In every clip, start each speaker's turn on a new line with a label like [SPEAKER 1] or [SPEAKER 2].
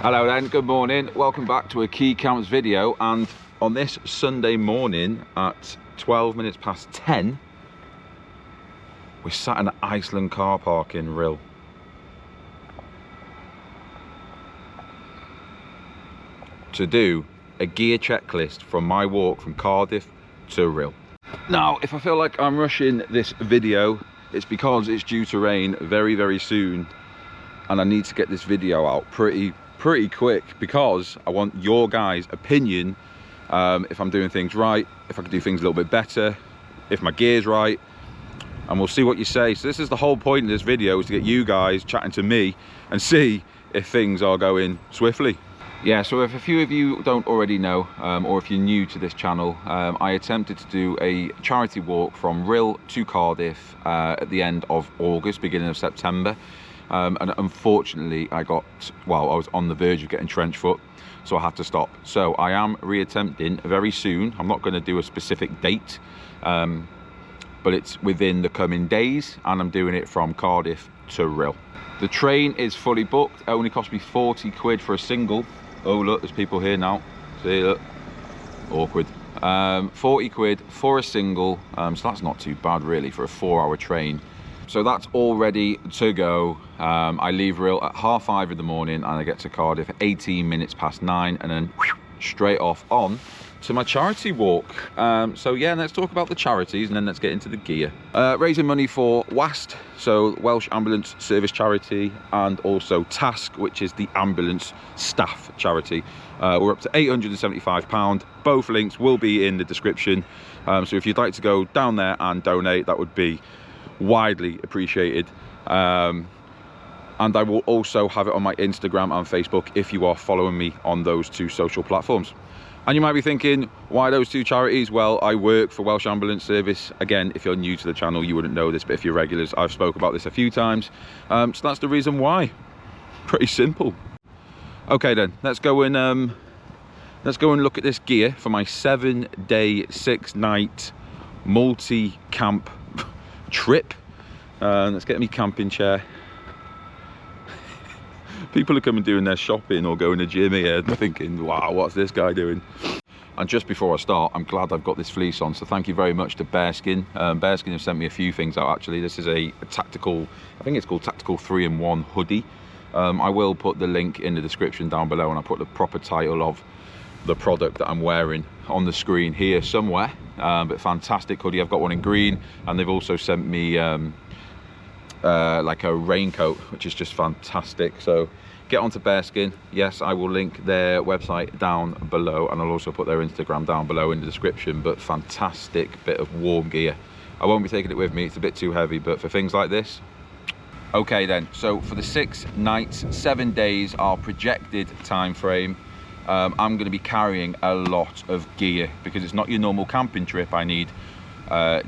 [SPEAKER 1] Hello then, good morning. Welcome back to a Key Camps video, and on this Sunday morning at 12 minutes past 10, we're sat in an Iceland car park in Rhyl. To do a gear checklist from my walk from Cardiff to Rhyl. Now, if I feel like I'm rushing this video, it's because it's due to rain very, very soon, and I need to get this video out pretty quick because I want your guys' opinion, if I'm doing things right, if I can do things a little bit better, if my gear's right, and we'll see what you say. So this is the whole point of this video, is to get you guys chatting to me and see if things are going swiftly. Yeah, so if a few of you don't already know, or if you're new to this channel, I attempted to do a charity walk from Rhyl to Cardiff at the end of August, beginning of September. And unfortunately I was on the verge of getting trench foot, so I had to stop. So I am reattempting very soon. I'm not going to do a specific date, but it's within the coming days, and I'm doing it from Cardiff to Rhyl. The train is fully booked. It only cost me 40 quid for a single. Oh look, there's people here now. See, look, awkward. 40 quid for a single, so that's not too bad really for a 4-hour train. So that's all ready to go. I leave Rhyl at 5:30 in the morning, and I get to Cardiff at 18 minutes past 9, and then straight off on to my charity walk. So yeah, let's talk about the charities, and then let's get into the gear. Raising money for WAST, so Welsh Ambulance Service Charity, and also TASC, which is the ambulance staff charity. We're up to £875. Both links will be in the description. So if you'd like to go down there and donate, that would be widely appreciated. And I will also have it on my Instagram and Facebook if you are following me on those two social platforms. And you might be thinking, why those two charities? Well, I work for Welsh Ambulance Service. Again, if you're new to the channel, you wouldn't know this, but if you're regulars, I've spoke about this a few times. So that's the reason why. Pretty simple. Okay then, let's go and look at this gear for my 7-day, 6-night multi-camp trip. Let's get me camping chair. People are coming doing their shopping or going to gym here. They're thinking, wow, what's this guy doing? And just before I start, I'm glad I've got this fleece on, so thank you very much to Baerskin. Baerskin have sent me a few things out actually. This is a tactical, I think it's called tactical 3-in-1 hoodie. I will put the link in the description down below, and I'll put the proper title of the product that I'm wearing on the screen here somewhere. But fantastic hoodie. I've got one in green, and they've also sent me like a raincoat, which is just fantastic. So get onto Baerskin. Yes, I will link their website down below, and I'll also put their Instagram down below in the description. But fantastic bit of warm gear. I won't be taking it with me, it's a bit too heavy, but for things like this. Okay then, so for the 6 nights, 7 days, our projected time frame, I'm going to be carrying a lot of gear because it's not your normal camping trip. I need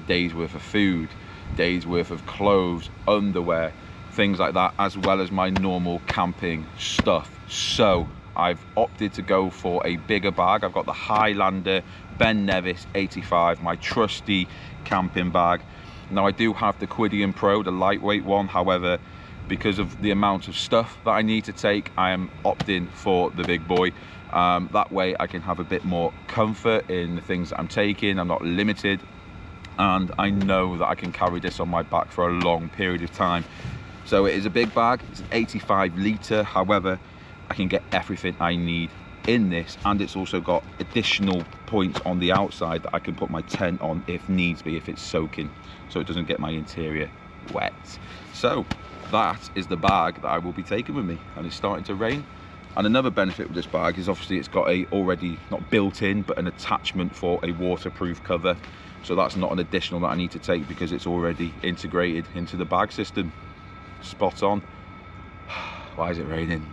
[SPEAKER 1] days worth of food, days worth of clothes, underwear, things like that, as well as my normal camping stuff. So I've opted to go for a bigger bag. I've got the Highlander Ben Nevis 85, my trusty camping bag. Now I do have the Quidian Pro, the lightweight one. However, because of the amount of stuff that I need to take, I am opting for the big boy. That way I can have a bit more comfort in the things that I'm taking. I'm not limited, and I know that I can carry this on my back for a long period of time. So it is a big bag. It's an 85 litre. However, I can get everything I need in this, and it's also got additional points on the outside that I can put my tent on if needs be, if it's soaking, so it doesn't get my interior wet. So that is the bag that I will be taking with me, and it's starting to rain. And another benefit with this bag is obviously it's got a already, not built in, but an attachment for a waterproof cover. So that's not an additional that I need to take because it's already integrated into the bag system. Spot on. Why is it raining?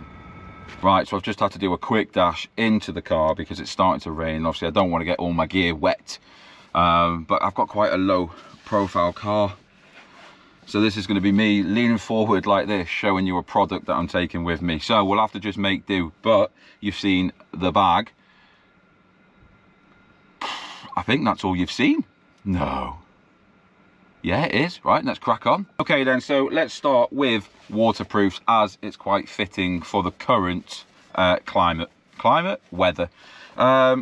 [SPEAKER 1] Right, so I've just had to do a quick dash into the car because it's starting to rain. Obviously I don't want to get all my gear wet, but I've got quite a low profile car. So this is going to be me leaning forward like this, showing you a product that I'm taking with me. So we'll have to just make do. But you've seen the bag. I think that's all you've seen. No. Yeah, it is. Right, let's crack on. Okay then, so let's start with waterproofs, as it's quite fitting for the current weather.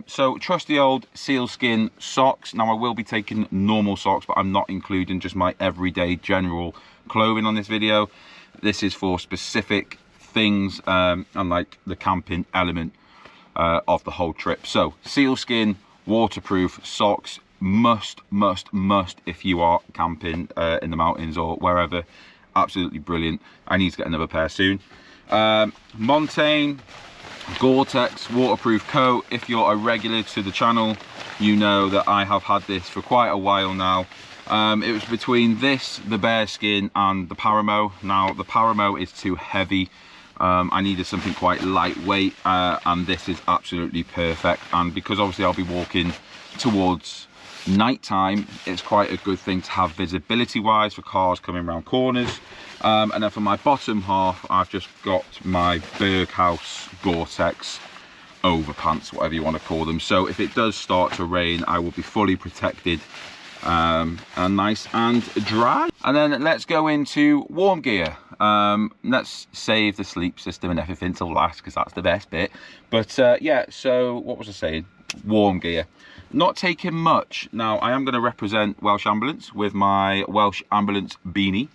[SPEAKER 1] So trusty old sealskin socks. Now I will be taking normal socks, but I'm not including just my everyday general clothing on this video. This is for specific things and like the camping element of the whole trip. So sealskin waterproof socks, must if you are camping in the mountains or wherever. Absolutely brilliant. I need to get another pair soon. Montane Gore-Tex waterproof coat. If you're a regular to the channel, you know that I have had this for quite a while now. It was between this, the Baerskin, and the Paramo. Now the Paramo is too heavy. I needed something quite lightweight, and this is absolutely perfect. And because obviously I'll be walking towards nighttime, it's quite a good thing to have visibility wise for cars coming around corners. And then for my bottom half, I've just got my Berghaus Gore-Tex overpants, whatever you want to call them. So if it does start to rain, I will be fully protected and nice and dry. And then let's go into warm gear. Let's save the sleep system and everything till last, because that's the best bit. But yeah, so what was I saying? Warm gear. Not taking much. Now I am going to represent Welsh Ambulance with my Welsh Ambulance beanie.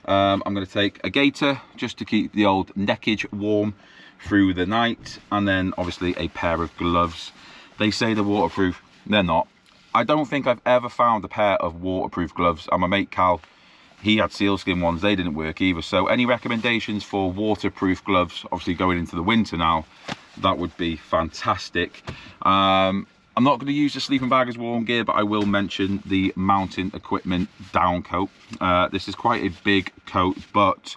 [SPEAKER 1] I'm going to take a gaiter just to keep the old neckage warm through the night, and then obviously a pair of gloves. They say they're waterproof, they're not. I don't think I've ever found a pair of waterproof gloves. And my mate Cal, he had sealskin ones, they didn't work either. So any recommendations for waterproof gloves, obviously going into the winter now, that would be fantastic. I'm not going to use the sleeping bag as warm gear, but I will mention the mountain equipment down coat. This is quite a big coat, but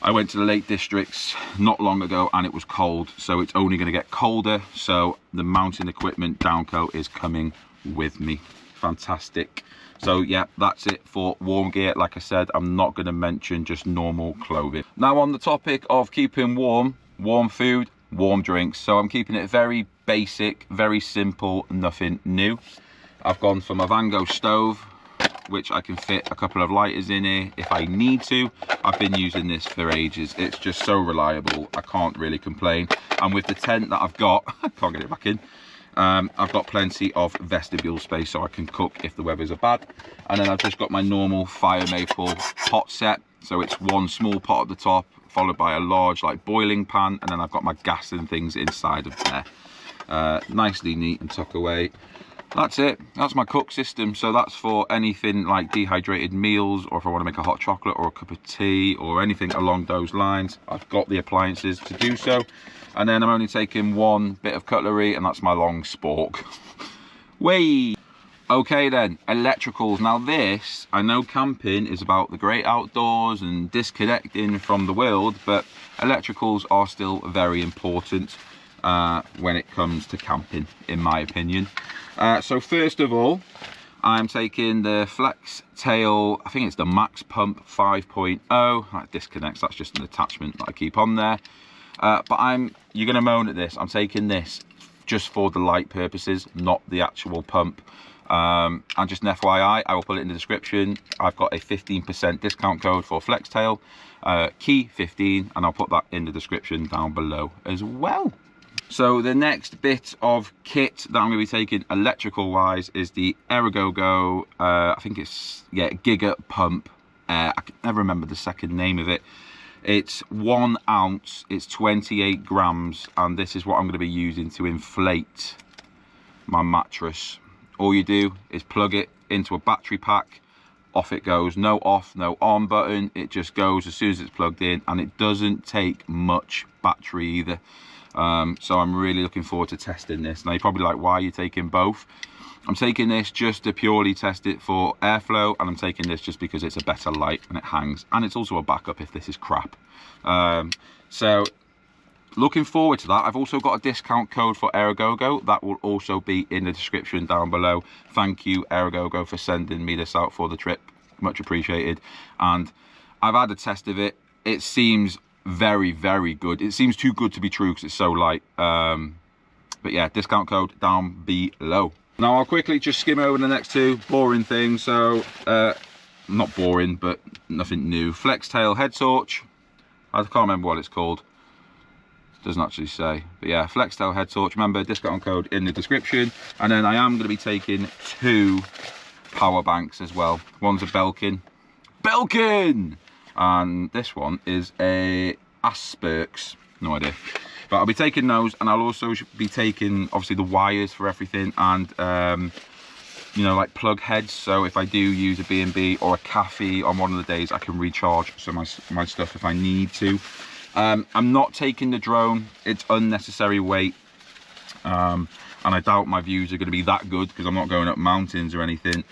[SPEAKER 1] I went to the Lake Districts not long ago and it was cold, so it's only going to get colder. So the mountain equipment down coat is coming with me. Fantastic. So yeah, that's it for warm gear. Like I said, I'm not going to mention just normal clothing. Now on the topic of keeping warm, warm food, warm drinks. So I'm keeping it very basic, very simple, nothing new. I've gone for my Van Gogh stove, which I can fit a couple of lighters in here if I need to. I've been using this for ages. It's just so reliable, I can't really complain. And with the tent that I've got, I can't get it back in, I've got plenty of vestibule space so I can cook if the weathers are bad. And then I've just got my normal fire maple pot set. So it's one small pot at the top, followed by a large like boiling pan, and then I've got my gas and things inside of there. Nicely neat and tuck away. That's it. That's my cook system. So that's for anything like dehydrated meals, or if I want to make a hot chocolate or a cup of tea or anything along those lines, I've got the appliances to do so. And then I'm only taking one bit of cutlery, and that's my long spork. Whee! Okay then, electricals. Now this, I know camping is about the great outdoors and disconnecting from the world, but electricals are still very important when it comes to camping, in my opinion. So first of all, I'm taking the Flextail, I think it's the Max Pump 5.0. That disconnects, that's just an attachment that I keep on there. But you're gonna moan at this, I'm taking this just for the light purposes, not the actual pump. And just an FYI, I will put it in the description. I've got a 15% discount code for Flextail, Key15, and I'll put that in the description down below as well. So the next bit of kit that I'm going to be taking electrical wise is the Aerogogo, I think it's, yeah, Giga Pump. I can never remember the second name of it. It's 1 ounce, it's 28 grams, and this is what I'm going to be using to inflate my mattress. All you do is plug it into a battery pack, off it goes. No off, no on button, it just goes as soon as it's plugged in, and it doesn't take much battery either. So I'm really looking forward to testing this. Now you're probably like, why are you taking both? I'm taking this just to purely test it for airflow, and I'm taking this just because it's a better light and it hangs, and it's also a backup if this is crap. So looking forward to that. I've also got a discount code for Aerogogo that will also be in the description down below. Thank you Aerogogo for sending me this out for the trip, much appreciated. And I've had a test of it. It seems very, very good. It seems too good to be true because it's so light. But yeah, discount code down below. Now I'll quickly just skim over the next two boring things. So not boring, but nothing new. Flextail head torch. I can't remember what it's called. Doesn't actually say, but yeah, Flextail head torch. Remember, discount code in the description. And then I am going to be taking 2 power banks as well. One's a Baerskin, and this one is a Asperks, no idea. But I'll be taking those, and I'll also be taking obviously the wires for everything, and you know, like plug heads, so if I do use a B&B or a cafe on one of the days, I can recharge some of my stuff if I need to. I'm not taking the drone, it's unnecessary weight, and I doubt my views are going to be that good because I'm not going up mountains or anything.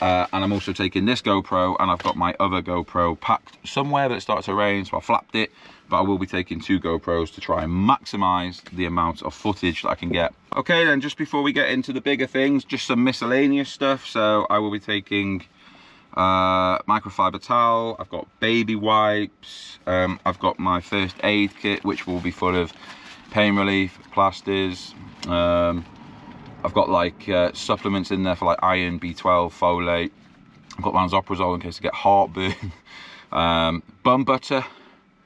[SPEAKER 1] And I'm also taking this GoPro, and I've got my other GoPro packed somewhere that it started to rain, so I flapped it. But I will be taking 2 GoPros to try and maximize the amount of footage that I can get. Okay, then, just before we get into the bigger things, just some miscellaneous stuff. So I will be taking microfiber towel, I've got baby wipes, I've got my first aid kit, which will be full of pain relief, plasters, I've got like supplements in there for like iron, B12, folate. I've got lansoprazole in case I get heartburn. Bum butter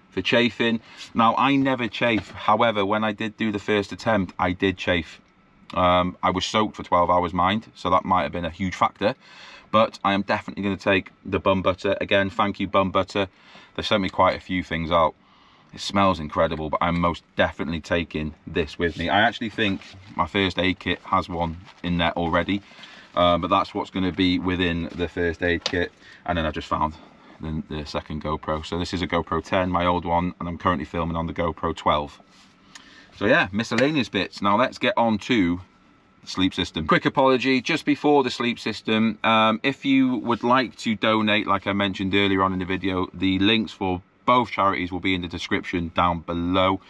[SPEAKER 1] for chafing. Now, I never chafe. However, when I did do the first attempt, I did chafe. I was soaked for 12 hours, mind, so that might have been a huge factor. But I am definitely going to take the bum butter. Again, thank you, Bum Butter. They sent me quite a few things out. It smells incredible, but I'm most definitely taking this with me. I actually think my first aid kit has one in there already, but that's what's going to be within the first aid kit. And then I just found the second GoPro. So this is a GoPro 10, my old one, and I'm currently filming on the GoPro 12. So yeah, miscellaneous bits. Now let's get on to sleep system. Quick apology just before the sleep system. If you would like to donate, like I mentioned earlier on in the video, the links for both charities will be in the description down below.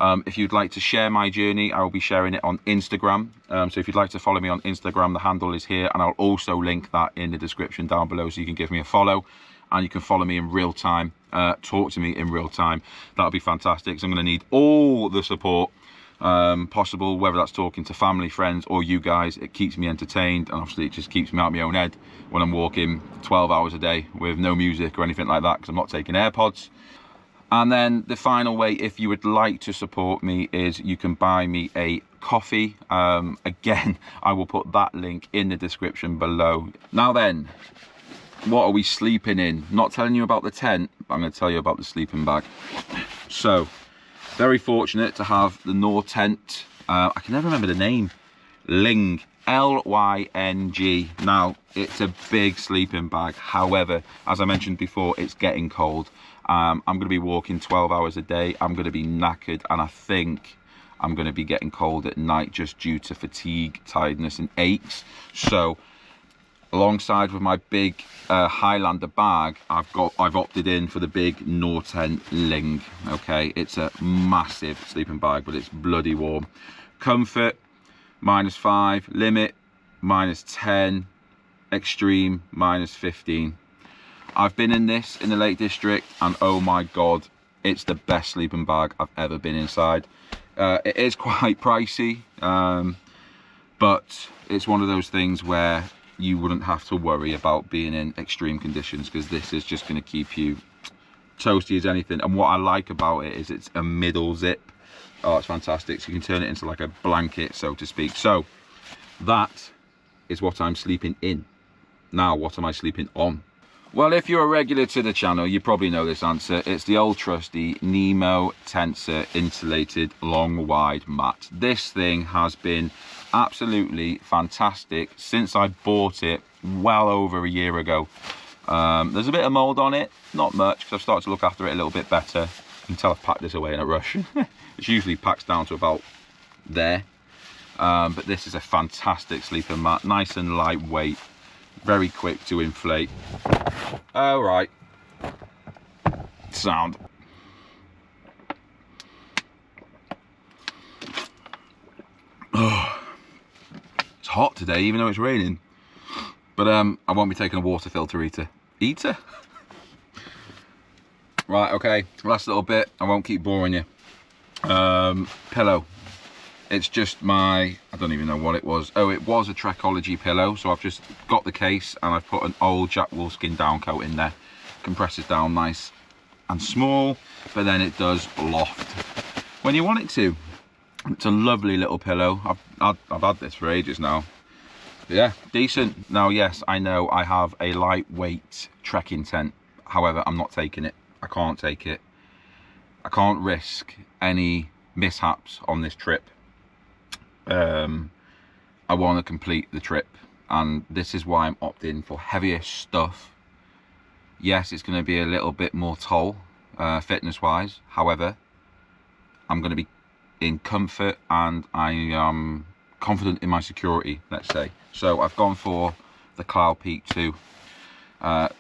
[SPEAKER 1] If you'd like to share my journey, I will be sharing it on Instagram. So if you'd like to follow me on Instagram, the handle is here, and I'll also link that in the description down below, so you can give me a follow and you can follow me in real time, talk to me in real time. That'll be fantastic. So I'm going to need all the support possible, whether that's talking to family, friends, or you guys. It keeps me entertained, and obviously it just keeps me out of my own head when I'm walking 12 hours a day with no music or anything like that, because I'm not taking AirPods. And then the final way, if you would like to support me, is you can buy me a coffee. Again, I will put that link in the description below. Now then, what are we sleeping in? Not telling you about the tent, but I'm going to tell you about the sleeping bag. So very fortunate to have the Nor tent. I can never remember the name. Lyng, L-Y-N-G. Now, it's a big sleeping bag. However, as I mentioned before, it's getting cold. I'm going to be walking 12 hours a day. I'm going to be knackered, and I think I'm going to be getting cold at night just due to fatigue, tiredness, and aches. So, alongside with my big Highlander bag, I've opted in for the big Nor tent Lyng. Okay, it's a massive sleeping bag, but it's bloody warm. Comfort -5, limit -10, extreme -15. I've been in this in the Lake District, and oh my god, it's the best sleeping bag I've ever been inside. It is quite pricey, but it's one of those things where you wouldn't have to worry about being in extreme conditions, because this is just going to keep you toasty as anything. And what I like about it is it's a middle zip. Oh, it's fantastic. So you can turn it into like a blanket, so to speak. So that is what I'm sleeping in. Now, what am I sleeping on? Well, if you're a regular to the channel, you probably know this answer. It's the old trusty Nemo Tensor insulated long wide mat. This thing has been absolutely fantastic since I bought it well over a year ago. There's a bit of mold on it, not much, because I've started to look after it a little bit better. You can tell I've packed this away in a rush. It usually packs down to about there, but this is a fantastic sleeping mat, nice and lightweight, very quick to inflate. All right, sound. Oh, it's hot today, even though it's raining. But I won't be taking a water filter eater. Right, okay, last little bit. I won't keep boring you. Pillow. It's just my, I don't even know what it was. Oh, it was a Trekology pillow. So I've just got the case and I've put an old Jack Wolfskin down coat in there. Compresses down nice and small, but then it does loft. when you want it to. It's a lovely little pillow. I've had this for ages now. Yeah, decent. Now, yes, I know I have a lightweight trekking tent. However, I'm not taking it. I can't take it. I can't risk any mishaps on this trip. I want to complete the trip, and this is why I'm opting for heavier stuff. Yes, it's going to be a little bit more toll, fitness wise. However, I'm going to be in comfort, and I am confident in my security, let's say. So I've gone for the Cloud Peak 2.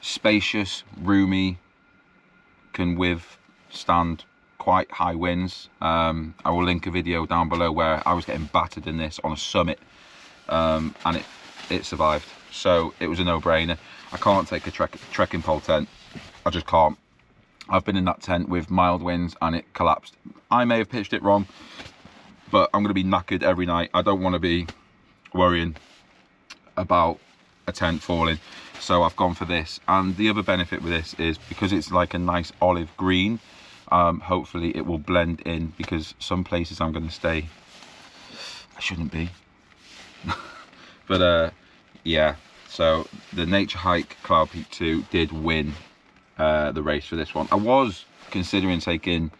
[SPEAKER 1] Spacious, roomy, can withstand quite high winds. I will link a video down below where I was getting battered in this on a summit, and it survived. So it was a no-brainer. I can't take a trekking pole tent. I just can't. I've been in that tent with mild winds and it collapsed. I may have pitched it wrong, but I'm going to be knackered every night. I don't want to be worrying about a tent falling. So I've gone for this. And the other benefit with this is because it's like a nice olive green, hopefully it will blend in, because some places I'm going to stay, I shouldn't be. But yeah, so the Nature Hike Cloud Peak 2 did win the race for this one. I was considering taking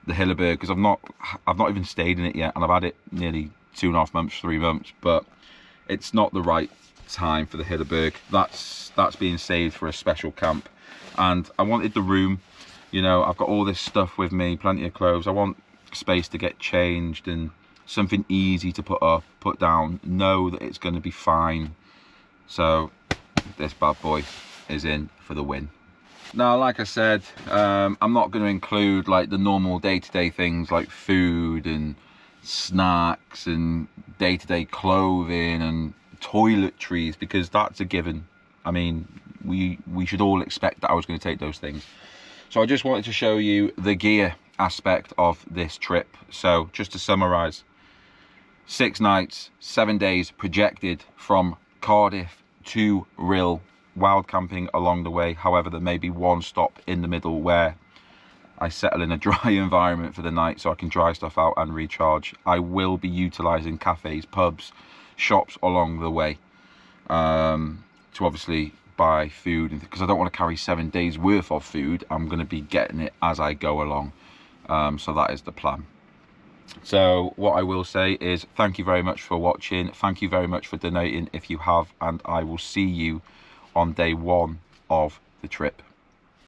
[SPEAKER 1] the Hilleberg because I've not even stayed in it yet, and I've had it nearly 2.5 months, 3 months, but it's not the right time for the Hilleberg. That's being saved for a special camp, and I wanted the room. You know, I've got all this stuff with me, plenty of clothes. I want space to get changed and something easy to put up, put down, know that it's going to be fine. So this bad boy is in for the win. Now, like I said, I'm not going to include like the normal day-to-day things like food and snacks and day-to-day clothing and toiletries, because that's a given. I mean, we should all expect that I was going to take those things. So I just wanted to show you the gear aspect of this trip. So just to summarize, 6 nights, 7 days projected from Cardiff to Rhyl, wild camping along the way. However, there may be one stop in the middle where I settle in a dry environment for the night so I can dry stuff out and recharge. I will be utilising cafes, pubs, shops along the way to obviously buy food, because I don't want to carry 7 days worth of food. I'm going to be getting it as I go along. So that is the plan. So what I will say is thank you very much for watching. Thank you very much for donating if you have, and I will see you on day 1 of the trip.